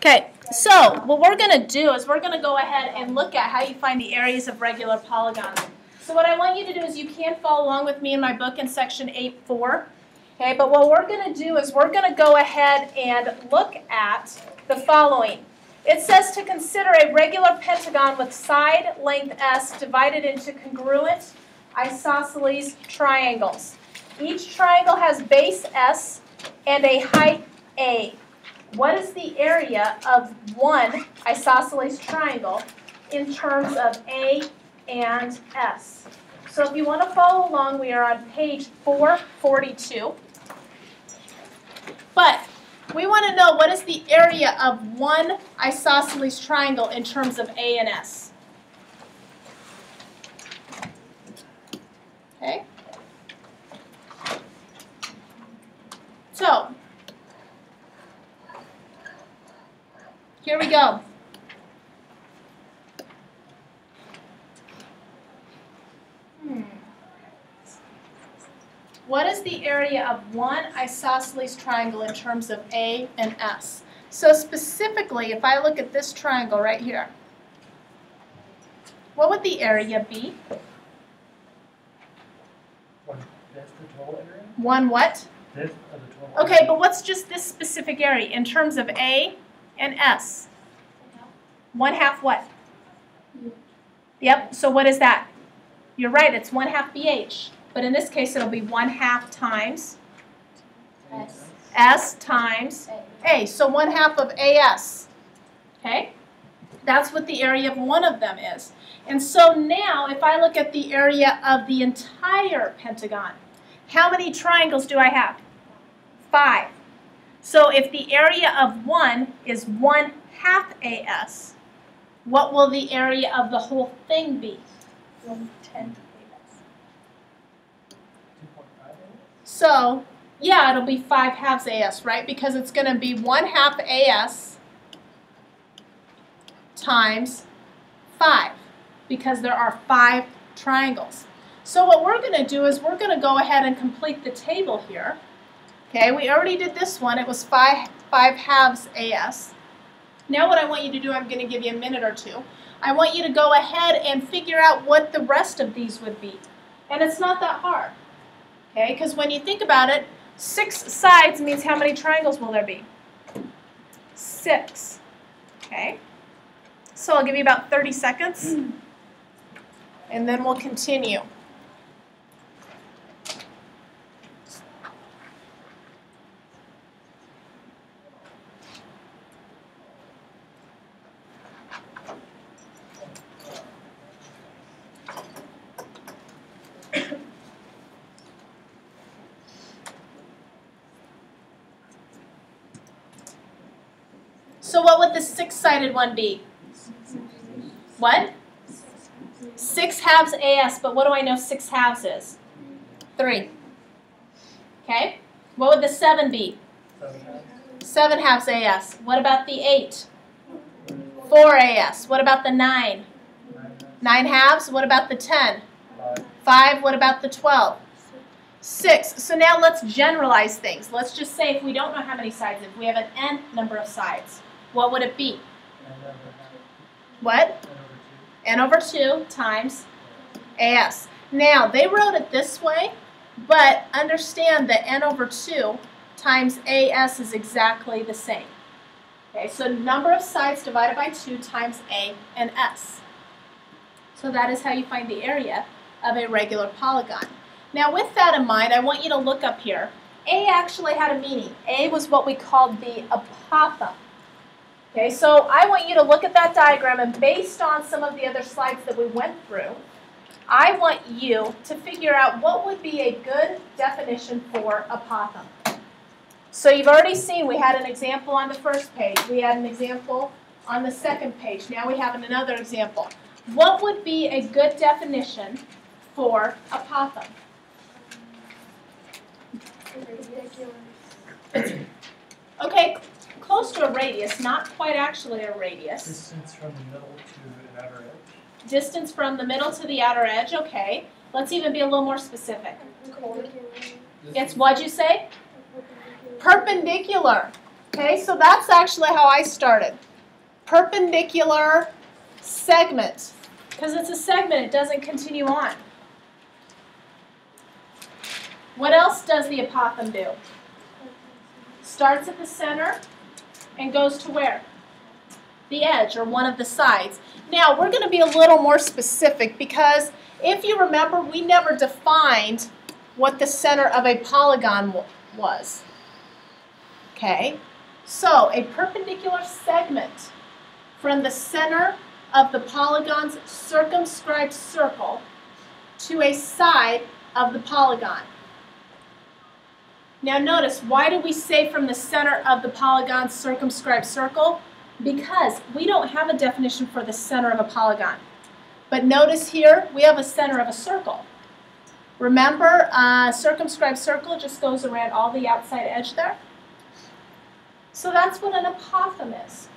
Okay, so what we're going to do is we're going to go ahead and look at how you find the areas of regular polygons. So what I want you to do is you can follow along with me in my book in section 8.4. Okay, but what we're going to do is we're going to go ahead and look at the following. It says to consider a regular pentagon with side length S divided into congruent isosceles triangles. Each triangle has base S and a height A. What is the area of one isosceles triangle in terms of A and S? So if you want to follow along, we are on page 442. But we want to know what is the area of one isosceles triangle in terms of A and S. Okay? So, here we go. What is the area of one isosceles triangle in terms of A and S? So specifically, if I look at this triangle right here, what would the area be? That's the total area? One what? This of the total Okay, but what's just this specific area in terms of A and S? 1/2 what? Yep, so what is that? You're right, it's 1/2 BH. But in this case, it'll be 1/2 times S times A. So 1/2 of AS. Okay? That's what the area of one of them is. And so now, if I look at the area of the entire pentagon, how many triangles do I have? 5. So if the area of one is 1/2 AS, what will the area of the whole thing be? 1/10. So, yeah, it'll be 5/2 AS, right? Because it's going to be 1/2 AS times 5, because there are 5 triangles. So what we're going to do is we're going to go ahead and complete the table here. Okay, we already did this one. It was 5/2 AS. Now what I want you to do, I'm going to give you a minute or two. I want you to go ahead and figure out what the rest of these would be. And it's not that hard. Okay, because when you think about it, 6 sides means how many triangles will there be? 6. Okay, so I'll give you about 30 seconds, and then we'll continue. So what would the 6-sided one be? What? 6/2 AS, but what do I know 6/2 is? 3. Okay? What would the 7 be? 7/2 AS. What about the 8? 4 AS. What about the 9? 9/2. What about the 10? 5. What about the 12? 6. So now let's generalize things. Let's just say if we don't know how many sides, if we have an n number of sides, what would it be? What? N over 2 times AS. Now, they wrote it this way, but understand that N over 2 times AS is exactly the same. Okay, so number of sides divided by 2 times A and S. So that is how you find the area of a regular polygon. Now, with that in mind, I want you to look up here. A actually had a meaning. A was what we called the apothem. Okay, so I want you to look at that diagram, and based on some of the other slides that we went through, I want you to figure out what would be a good definition for apothem. So you've already seen we had an example on the first page. We had an example on the second page. Now we have another example. What would be a good definition for apothem? Okay, close to a radius, not quite actually a radius. Distance from the middle to an outer edge. Distance from the middle to the outer edge, okay. Let's even be a little more specific. It's what'd you say? Perpendicular. Okay, so that's actually how I started. Perpendicular segment. Because it's a segment, it doesn't continue on. What else does the apothem do? Starts at the center and goes to where? The edge, or one of the sides. Now, we're going to be a little more specific because if you remember, we never defined what the center of a polygon was. Okay, so a perpendicular segment from the center of the polygon's circumscribed circle to a side of the polygon. Now notice, why do we say from the center of the polygon's circumscribed circle? Because we don't have a definition for the center of a polygon. But notice here, we have a center of a circle. Remember, circumscribed circle just goes around all the outside edge there. So that's what an apothem is.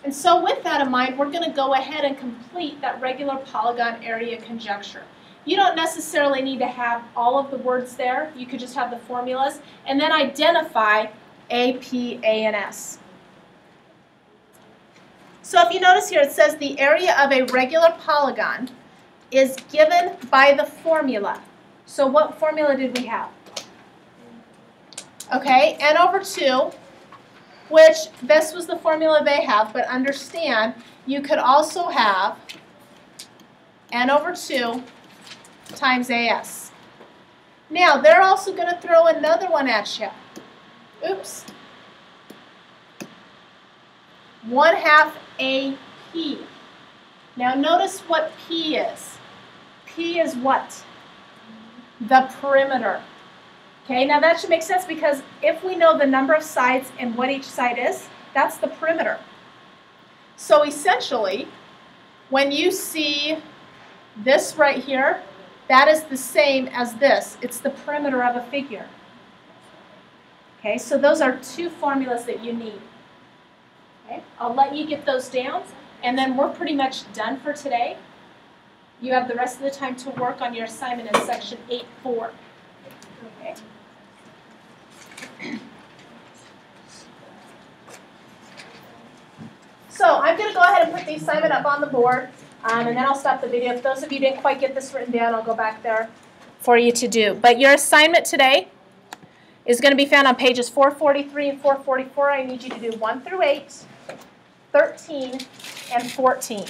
And so with that in mind, we're going to go ahead and complete that regular polygon area conjecture. You don't necessarily need to have all of the words there. You could just have the formulas and then identify A, P, A, and S. So if you notice here, it says the area of a regular polygon is given by the formula. So what formula did we have? Okay, n over 2, which this was the formula they have, but understand you could also have n over 2 times AS. Now, they're also going to throw another one at you. Oops. 1/2 AP. Now, notice what P is. P is what? The perimeter. Okay, now that should make sense because if we know the number of sides and what each side is, that's the perimeter. So essentially, when you see this right here, that is the same as this. It's the perimeter of a figure. Okay, so those are two formulas that you need. Okay, I'll let you get those down, and then we're pretty much done for today. You have the rest of the time to work on your assignment in section 8.4. Okay. So I'm going to go ahead and put the assignment up on the board, and then I'll stop the video. If those of you didn't quite get this written down, I'll go back there for you to do. But your assignment today is going to be found on pages 443 and 444. I need you to do 1 through 8, 13, and 14.